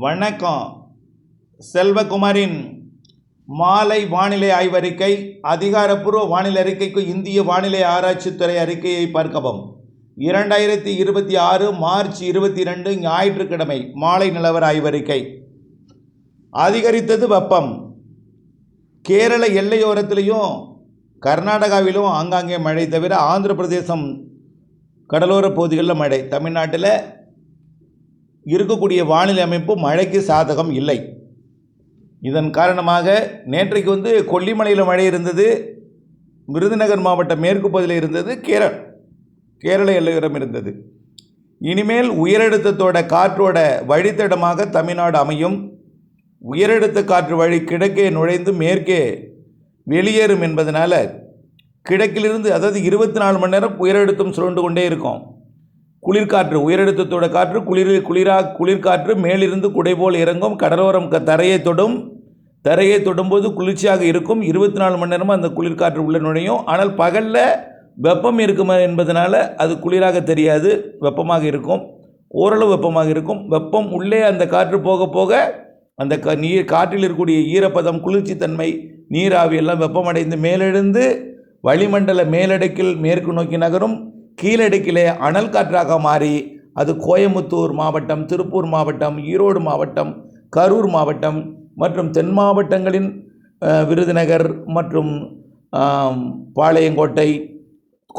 வணக்கம். செல்வகுமாரின் மாலை வானிலை ஆய்வறிக்கை. அதிகாரப்பூர்வ வானிலை அறிக்கைக்கு இந்திய வானிலை ஆராய்ச்சித்துறை அறிக்கையை பார்க்கவும். 2026 மார்ச் 22 ஞாயிற்றுக்கிழமை மாலை நிலவர ஆய்வறிக்கை. அதிகரித்தது வெப்பம். கேரள எல்லையோரத்திலையும் கர்நாடகாவிலும் ஆங்காங்கே மழை, தவிர ஆந்திர பிரதேசம் கடலோர பகுதிகளில் மழை. தமிழ்நாட்டில் இருக்கக்கூடிய வானிலை அமைப்பு மழைக்கு சாதகம் இல்லை. இதன் காரணமாக நேற்றைக்கு கொல்லிமலையில் மழை இருந்தது, விருதுநகர் மாவட்ட மேற்கு பகுதியில் இருந்தது, கேரள எல்லையோரம் இருந்தது. இனிமேல் உயரழுத்தத்தோட காற்றோட வழித்தடமாக தமிழ்நாடு அமையும். உயரழுத்த காற்று வழி கிழக்கே நுழைந்து மேற்கே வெளியேறும் என்பதனால கிழக்கிலிருந்து, அதாவது 24 மணி நேரம் உயரழுத்தம் சுழண்டு கொண்டே இருக்கும். குளிர்காற்று, உயரழுத்தத்தோட காற்று குளிர்காற்று மேலிருந்து குடைபோல் இறங்கும். கடலோரம் தரையை தொடும்போது குளிர்ச்சியாக இருக்கும். 24 மணி நேரமும் அந்த குளிர்காற்று உள்ள நுழையும். ஆனால் பகலில் வெப்பம் இருக்கும் என்பதனால அது குளிராக தெரியாது, வெப்பமாக இருக்கும், ஓரளவு வெப்பமாக இருக்கும். வெப்பம் உள்ளே அந்த காற்று போக போக அந்த காற்றில் இருக்கக்கூடிய ஈரப்பதம், குளிர்ச்சி தன்மை, நீராவி எல்லாம் வெப்பமடைந்து மேலெழுந்து வளிமண்டல மேலடுக்கில் மேற்கு நோக்கி நகரும். கீழடுக்கிலே அனல் காற்றாக மாறி அது கோயமுத்தூர் மாவட்டம், திருப்பூர் மாவட்டம், ஈரோடு மாவட்டம், கரூர் மாவட்டம் மற்றும் தென் மாவட்டங்களின் விருதுநகர் மற்றும் பாளையங்கோட்டை,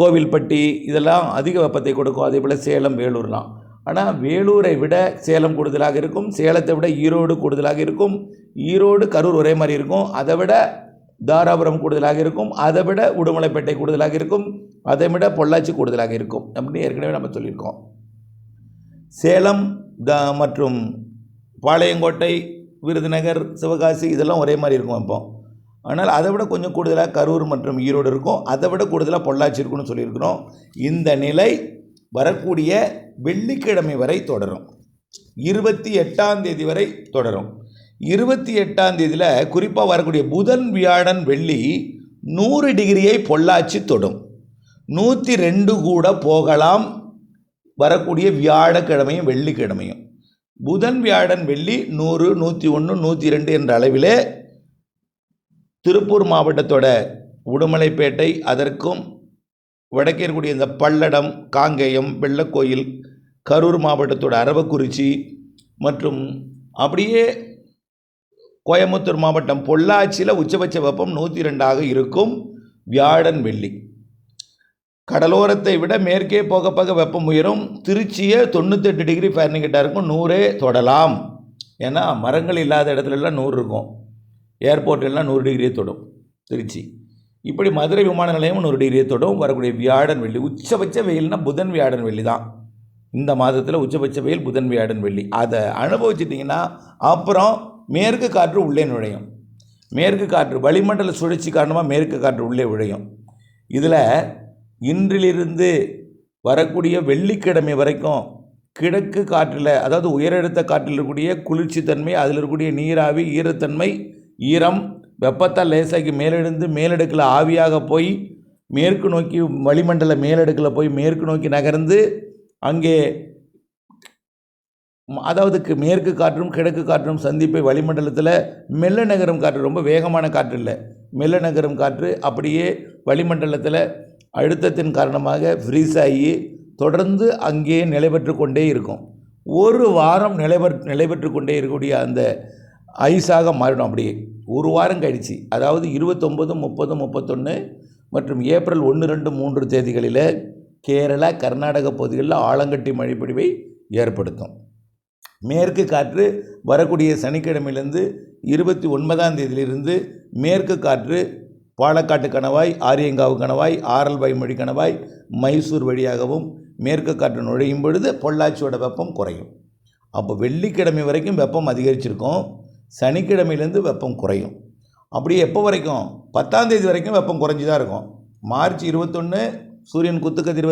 கோவில்பட்டி இதெல்லாம் அதிக வெப்பத்தை கொடுக்கும். அதே போல் சேலம், வேலூர்லாம். ஆனால் வேலூரை விட சேலம் கூடுதலாக இருக்கும், சேலத்தை விட ஈரோடு கூடுதலாக இருக்கும், ஈரோடு கரூர் ஒரே மாதிரி இருக்கும், அதை விட தாராபுரம் கூடுதலாக இருக்கும், அதை விட உடுமலைப்பேட்டை கூடுதலாக இருக்கும், அதை விட பொள்ளாச்சி கூடுதலாக இருக்கும் அப்படின்னு ஏற்கனவே நம்ம சொல்லியிருக்கோம். சேலம் மற்றும் பாளையங்கோட்டை, விருதுநகர், சிவகாசி இதெல்லாம் ஒரே மாதிரி இருக்கும் இப்போ. ஆனால் அதை விட கொஞ்சம் கூடுதலாக கரூர் மற்றும் ஈரோடு இருக்கும், அதை விட கூடுதலாக பொள்ளாச்சி இருக்குன்னு சொல்லியிருக்கிறோம். இந்த நிலை வரக்கூடிய வெள்ளிக்கிழமை வரை தொடரும். 28ஆம் தேதி வரை தொடரும். 28ஆம் தேதியில் குறிப்பாக வரக்கூடிய புதன், வியாழன், வெள்ளி 100 டிகிரியை பொள்ளாச்சி தொடும். 102 கூட போகலாம் வரக்கூடிய வியாழக்கிழமையும் வெள்ளிக்கிழமையும். புதன், வியாழன், வெள்ளி 100, 101, 102 என்ற அளவிலே திருப்பூர் மாவட்டத்தோட உடுமலைப்பேட்டை, அதற்கும் வடக்கே இருக்கக்கூடிய இந்த பல்லடம், காங்கேயம், வெள்ளக்கோயில், கரூர் மாவட்டத்தோட அரவக்குறிச்சி மற்றும் அப்படியே கோயமுத்தூர் மாவட்டம் பொள்ளாச்சியில் உச்சபட்ச வெப்பம் 102 இருக்கும் வியாழன், வெள்ளி. கடலோரத்தை விட மேற்கே போக போக வெப்பம் உயரும். திருச்சியை 98 டிகிரி ஃபாரன்ஹீட்டாக இருக்கும், 100 தொடலாம். ஏன்னா மரங்கள் இல்லாத இடத்துலலாம் 100 இருக்கும். ஏர்போர்ட் எல்லாம் 100 டிகிரியை தொடும் திருச்சி. இப்படி மதுரை விமான நிலையம் 100 டிகிரியை தொடும் வரக்கூடிய வியாழன், வெள்ளி. உச்சபட்ச வெயில்னா புதன், வியாழன், வெள்ளி தான். இந்த மாதத்தில் உச்சபட்ச வெயில் புதன், வியாழன், வெள்ளி. அதை அனுபவிச்சிட்டிங்கன்னா அப்புறம் மேற்கு காற்று உள்ளே நுழையும். மேற்கு காற்று வளிமண்டல சுழற்சி காரணமாக மேற்கு காற்று உள்ளே நுழையும். இதில் இன்றிலிருந்து வரக்கூடிய வெள்ளிக்கிழமை வரைக்கும் கிழக்கு காற்றில், அதாவது உயரழுத்த காற்றில் இருக்கக்கூடிய குளிர்ச்சி தன்மை, அதில் இருக்கக்கூடிய நீராவி, ஈரத்தன்மை, ஈரம், வெப்பத்தால் லேசாகி மேலெழுந்து மேலடுக்கில் ஆவியாக போய் மேற்கு நோக்கி வளிமண்டல மேலடுக்கில் போய் மேற்கு நோக்கி நகர்ந்து அங்கே, அதாவது மேற்கு காற்றும் கிழக்கு காற்றும் சந்திப்பை வளிமண்டலத்தில் மெல்ல நகரும் காற்று, ரொம்ப வேகமான காற்று இல்லை, மெல்ல நகரும் காற்று அப்படியே வளிமண்டலத்தில் அழுத்தத்தின் காரணமாக ஃப்ரீஸ் ஆகி தொடர்ந்து அங்கே நிலைபெற்று கொண்டே இருக்கும். ஒரு வாரம் நிலைபெற்று கொண்டே இருக்கக்கூடிய அந்த ஐஸாக மாறிடும். அப்படியே ஒரு வாரம் கழிச்சு, அதாவது 29, 30, 31 மற்றும் ஏப்ரல் 1, 2, 3 தேதிகளில் கேரளா, கர்நாடக பகுதிகளில் ஆலங்கட்டி மழை பொழிவை ஏற்படுத்தும். மேற்கு காற்று வரக்கூடிய சனிக்கிழமையிலிருந்து 29ஆம் தேதியிலிருந்து மேற்கு காற்று பாலக்காட்டு கணவாய், ஆரியங்காவு கணவாய், ஆரல்வாய்மொழி கணவாய், மைசூர் வழியாகவும் மேற்கு காற்று நுழையும் பொழுது பொள்ளாச்சியோட வெப்பம் குறையும். அப்போ வெள்ளிக்கிழமை வரைக்கும் வெப்பம் அதிகரிச்சிருக்கும், சனிக்கிழமையிலேருந்து வெப்பம் குறையும். அப்படியே எப்போ வரைக்கும்? 10ஆம் தேதி வரைக்கும் வெப்பம் குறைஞ்சி தான் இருக்கும். மார்ச் 21 சூரியன் குத்துக்கதிர்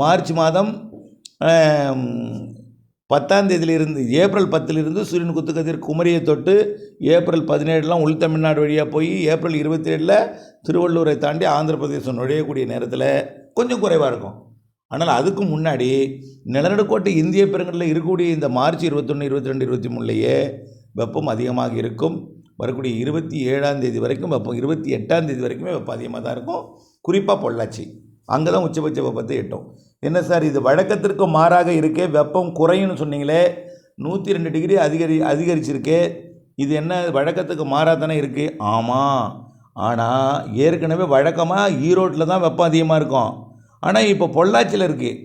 மார்ச் மாதம் 10ஆம் தேதியிலிருந்து ஏப்ரல் 10லிருந்து சூரியன் குத்துக்கதிர் குமரியை தொட்டு ஏப்ரல் 17 உள் தமிழ்நாடு வழியாக போய் ஏப்ரல் 27 திருவள்ளூரை தாண்டி ஆந்திர பிரதேசம் நுழையக்கூடிய நேரத்தில் கொஞ்சம் குறைவாக இருக்கும். ஆனால் அதுக்கு முன்னாடி நிலநடுக்கோட்டு இந்திய பெருங்கடலில் இருக்கக்கூடிய இந்த மார்ச் 21, 22, 23லேயே வெப்பம் அதிகமாக இருக்கும். வரக்கூடிய 27ஆம் தேதி வரைக்கும் வெப்பம், 28ஆம் தேதி வரைக்குமே வெப்பம் அதிகமாக தான் இருக்கும். குறிப்பாக பொள்ளாச்சி அங்கே தான் உச்சபட்ச வெப்பத்தை எட்டும். என்ன சார் இது வழக்கத்திற்கு மாறாக இருக்கே, வெப்பம் குறையும்னு சொன்னீங்களே, 102 டிகிரி அதிகரிச்சிருக்கே, இது என்ன வழக்கத்துக்கு மாறாக தானே இருக்குது? ஆமாம், ஆனால் ஏற்கனவே வழக்கமாக ஈரோட்டில் தான் வெப்பம் அதிகமாக இருக்கும். ஆனால் இப்போ பொள்ளாச்சியில் இருக்குது.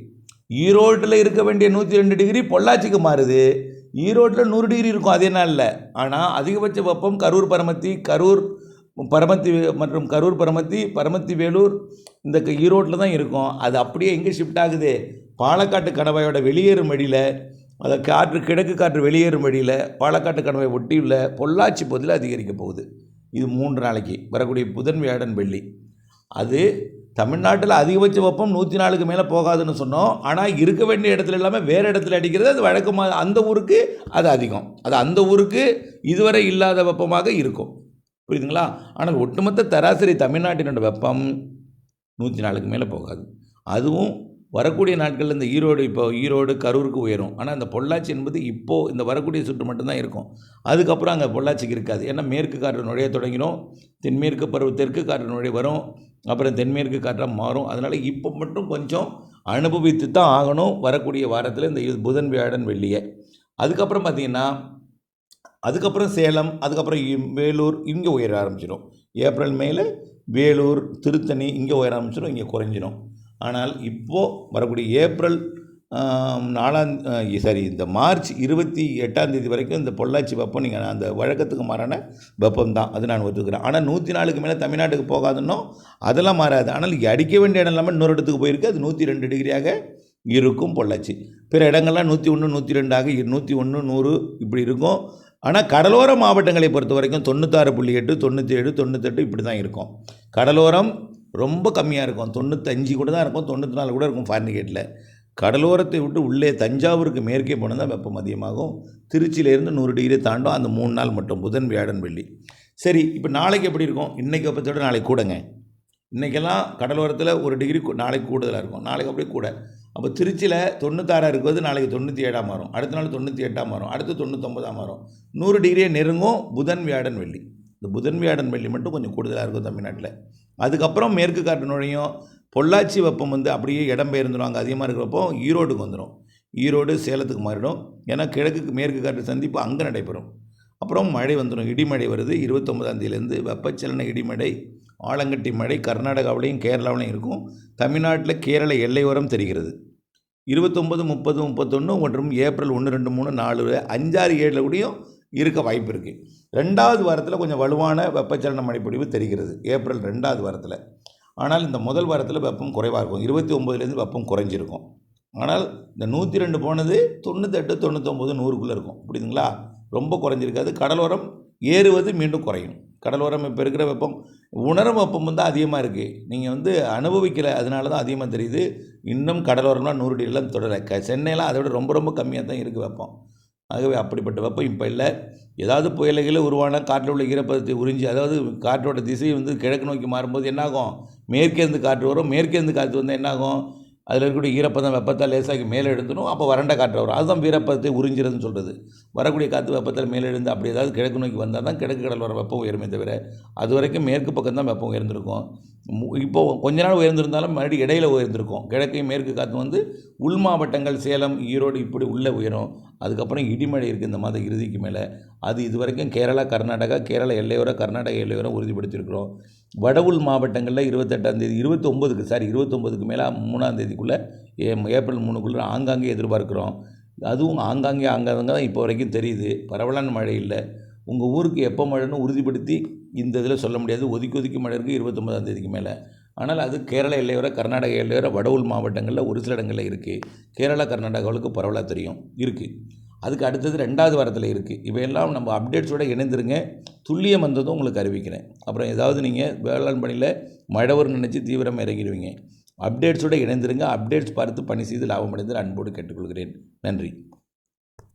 ஈரோட்டில் இருக்க வேண்டிய 102 டிகிரி பொள்ளாச்சிக்கு மாறுது. ஈரோட்டில் 100 டிகிரி இருக்கும், அது என்ன இல்லை. ஆனால் அதிகபட்ச வெப்பம் கரூர் பரமத்தி மற்றும் கரூர் பரமத்தி வேலூர் இந்த ஈரோட்டில் தான் இருக்கும். அது அப்படியே எங்கே ஷிஃப்ட் ஆகுது? பாலக்காட்டு கணவாயோட வெளியேறும் வழியில், அதை கிழக்கு காற்று வெளியேறும் வழியில் பாலக்காட்டு கணவாய் ஒட்டியுள்ள பொள்ளாச்சி பகுதியில் அதிகரிக்க போகுது. இது 3 நாளைக்கு வரக்கூடிய புதன், வியாழன், வெள்ளி. அது தமிழ்நாட்டில் அதிகபட்ச வெப்பம் 104க்கு மேலே போகாதுன்னு சொன்னோம். ஆனால் இருக்க வேண்டிய இடத்துல இல்லாமல் வேறு இடத்துல அடிக்கிறது. அது வழக்கமாக அந்த ஊருக்கு அது அதிகம். அது அந்த ஊருக்கு இதுவரை இல்லாத வெப்பமாக இருக்கும். புரியுதுங்களா? ஆனால் ஒட்டுமொத்த சராசரி தமிழ்நாட்டினோட வெப்பம் 104க்கு மேலே போகாது. அதுவும் வரக்கூடிய நாட்களில் இந்த ஈரோடு கரூருக்கு உயரும். ஆனால் இந்த பொள்ளாச்சி என்பது இப்போது இந்த வரக்கூடிய சுற்று மட்டும்தான் இருக்கும். அதுக்கப்புறம் அங்கே பொள்ளாச்சிக்கு இருக்காது. ஏன்னா மேற்கு காற்று நுழைய தொடங்கிடும். தெற்கு காற்று நுழைய வரும். அப்புறம் தென்மேற்கு காற்றாக மாறும். அதனால் இப்போ மட்டும் கொஞ்சம் அனுபவித்து தான் ஆகணும் வரக்கூடிய வாரத்தில் இந்த புதன், வியாழன், வெள்ளியை. அதுக்கப்புறம் பார்த்திங்கன்னா சேலம், அதுக்கப்புறம் வேலூர் இங்கே உயர ஆரம்பிச்சிடும். ஏப்ரல் மேலே வேலூர், திருத்தணி இங்கே உயர ஆரம்பிச்சிடும், இங்கே குறைஞ்சிடும். ஆனால் இப்போது வரக்கூடிய ஏப்ரல் இந்த மார்ச் 28ஆம் தேதி வரைக்கும் இந்த பொள்ளாச்சி வெப்பம் நீங்கள் அந்த வழக்கத்துக்கு மாறான வெப்பம் தான், அது நான் ஒத்துக்கிறேன். ஆனால் 104க்கு மேலே தமிழ்நாட்டுக்கு போகாதுன்னோ அதெல்லாம் மாறாது. ஆனால் இங்கே அடிக்க வேண்டிய இடம் இல்லாமல் இன்னொரு இடத்துக்கு போயிருக்கு. அது 102 டிகிரியாக இருக்கும் பொள்ளாச்சி. பிற இடங்கள்லாம் 101, 102 ஆக 101, 100 இப்படி இருக்கும். ஆனால் கடலோர மாவட்டங்களை பொறுத்த வரைக்கும் 96.8, 97, 98 இப்படி தான் இருக்கும். கடலோரம் ரொம்ப கம்மியாக இருக்கும். 95 கூட தான் இருக்கும், 94 கூட இருக்கும் ஃபாரன்ஹீட்டில். கடலோரத்தை விட்டு உள்ளே தஞ்சாவூருக்கு மேற்கே போனால் தான் வெப்பம் அதிகமாகும். திருச்சியிலேருந்து 100 டிகிரி தாண்டும் அந்த 3 நாள் மட்டும், புதன், வியாழன், வெள்ளி. சரி, இப்போ நாளைக்கு எப்படி இருக்கும்? இன்றைக்கி வெப்பத்தோட நாளைக்கு கூடங்க. இன்றைக்கெல்லாம் கடலோரத்தில் 1 டிகிரி நாளைக்கு கூடுதலாக இருக்கும், நாளைக்கு அப்படியே கூட. அப்போ திருச்சியில் 96 இருக்கிறது நாளைக்கு 97 மாறும், அடுத்த நாள் 98 மாறும், அடுத்து 99 மாறும். 100 டிகிரியை நெருங்கும் புதன், வியாழன், வெள்ளி. இந்த புதன், வியாழன், வெள்ளி மட்டும் கொஞ்சம் கூடுதலாக இருக்கும் தமிழ்நாட்டில். அதுக்கப்புறம் மேற்கு காற்று நுழையும். பொள்ளாச்சி வெப்பம் அப்படியே இடம்பெயர்ந்துடும். அங்கே அதிகமாக இருக்கிறப்போ ஈரோடுக்கு வந்துடும். ஈரோடு சேலத்துக்கு மாறிடும். ஏன்னா கிழக்கு மேற்கு காற்று சந்திப்பு அங்கே நடைபெறும். அப்புறம் மழை வந்துடும், இடிமழை வருது. 29ஆம் தேதியிலேருந்து வெப்பச்சலன இடிமழை, ஆலங்கட்டி மழை கர்நாடகாவிலையும் கேரளாவிலையும் இருக்கும். தமிழ்நாட்டில் கேரள எல்லையோரம் தெரிகிறது. 29, 30, 31 மற்றும் ஏப்ரல் 1, 2, 3, 4, 5, 6, 7 கூடயும் இருக்க வாய்ப்பு இருக்குது. 2வது வாரத்தில் கொஞ்சம் வலுவான வெப்பச்சலன மழைப்பொழிவு தெரிகிறது, ஏப்ரல் 2வது வாரத்தில். ஆனால் இந்த முதல் வாரத்தில் வெப்பம் குறைவாக இருக்கும். 29லேருந்து வெப்பம் குறைஞ்சிருக்கும். ஆனால் இந்த 102 போனது 98, 99, 100க்குள்ளே இருக்கும். புரியுதுங்களா? ரொம்ப குறைஞ்சிருக்காது. கடலோரம் ஏறுவது மீண்டும் குறையும். கடலோரம் இப்போ இருக்கிற வெப்பம், உணரும் வெப்பம் அதிகமாக இருக்குது. நீங்கள் அனுபவிக்கலை, அதனால தான் அதிகமாக தெரியுது. இன்னும் கடலோரம்லாம் 100 டிகிரிலாம் தொடர. சென்னையெல்லாம் அதை விட ரொம்ப ரொம்ப கம்மியாக தான் இருக்குது வெப்பம். ஆகவே அப்படிப்பட்ட வெப்பம் இப்போ இல்லை. ஏதாவது புயல்களை உருவான காற்றில் உள்ள ஈரப்பதத்தை உறிஞ்சி, அதாவது காற்றோட திசை கிழக்கு நோக்கி மாறும்போது என்னாகும்? மேற்கேருந்து காற்று வரும். மேற்கேருந்து காற்று வந்தால் என்னாகும்? அதில் இருக்கக்கூடிய ஈரப்பதம் வெப்பத்தால் லேசாகி மேலே எழுந்தணும். அப்போ வறண்ட காற்று வரும். அதுதான் ஈரப்பதத்தை உறிஞ்சிறதுன்னு சொல்கிறது. வரக்கூடிய காற்று வெப்பத்தால் மேலே எழுந்து அப்படி ஏதாவது கிழக்கு நோக்கி வந்தால் தான் கிழக்கு கடல் வர வெப்பம் உயருமே தவிர, அது வரைக்கும் மேற்கு பக்கம் தான் வெப்பம் உயர்ந்திருக்கும். இப்போது கொஞ்ச நாள் உயர்ந்திருந்தாலும் மறுபடியும் இடையில உயர்ந்திருக்கும். கிழக்கையும் மேற்கு காற்று உள் மாவட்டங்கள் சேலம், ஈரோடு இப்படி உள்ளே உயரும். அதுக்கப்புறம் இடிமழை இருக்குது இந்த மாதம் இறுதிக்கு மேலே. அது இது வரைக்கும் கேரளா, கர்நாடகா, கேரள எல்லையோரம், கர்நாடகா எல்லையோரம் உறுதிப்படுத்தியிருக்கிறோம். வட உள் மாவட்டங்களில் 28ஆம் தேதி 29க்கு மேலே 3ஆம் தேதிக்குள்ளே ஏப்ரல் 3க்குள்ளே ஆங்காங்கே எதிர்பார்க்குறோம். அதுவும் ஆங்காங்கே தான் இப்போ வரைக்கும் தெரியுது. பரவலான மழை இல்லை. உங்கள் ஊருக்கு எப்போ மழைன்னு உறுதிப்படுத்தி இந்த இதில் சொல்ல முடியாது. ஒதுக்கி மழை இருக்குது 29ஆம் தேதிக்கு மேலே. ஆனால் அது கேரள எல்லையோர, கர்நாடக எல்லையோர, வட உள் மாவட்டங்களில் ஒரு சில இடங்களில் இருக்குது. கேரளா, கர்நாடகாவுக்கு பரவலாக தெரியும் இருக்குது. அதுக்கு அடுத்தது 2வது வாரத்தில் இருக்குது. இவையெல்லாம் நம்ம அப்டேட்ஸோடு இணைந்துருங்க. துல்லியம் வந்ததும் உங்களுக்கு அறிவிக்கிறேன். அப்புறம் ஏதாவது நீங்கள் வேளாண் பணியில் மழை வரும்னு நினச்சி தீவிரமாக இறங்கிடுவீங்க. அப்டேட்ஸோடு இணைந்துருங்க. அப்டேட்ஸ் பார்த்து பணி செய்து லாபம் அடைந்து அன்போடு கேட்டுக்கொள்கிறேன். நன்றி.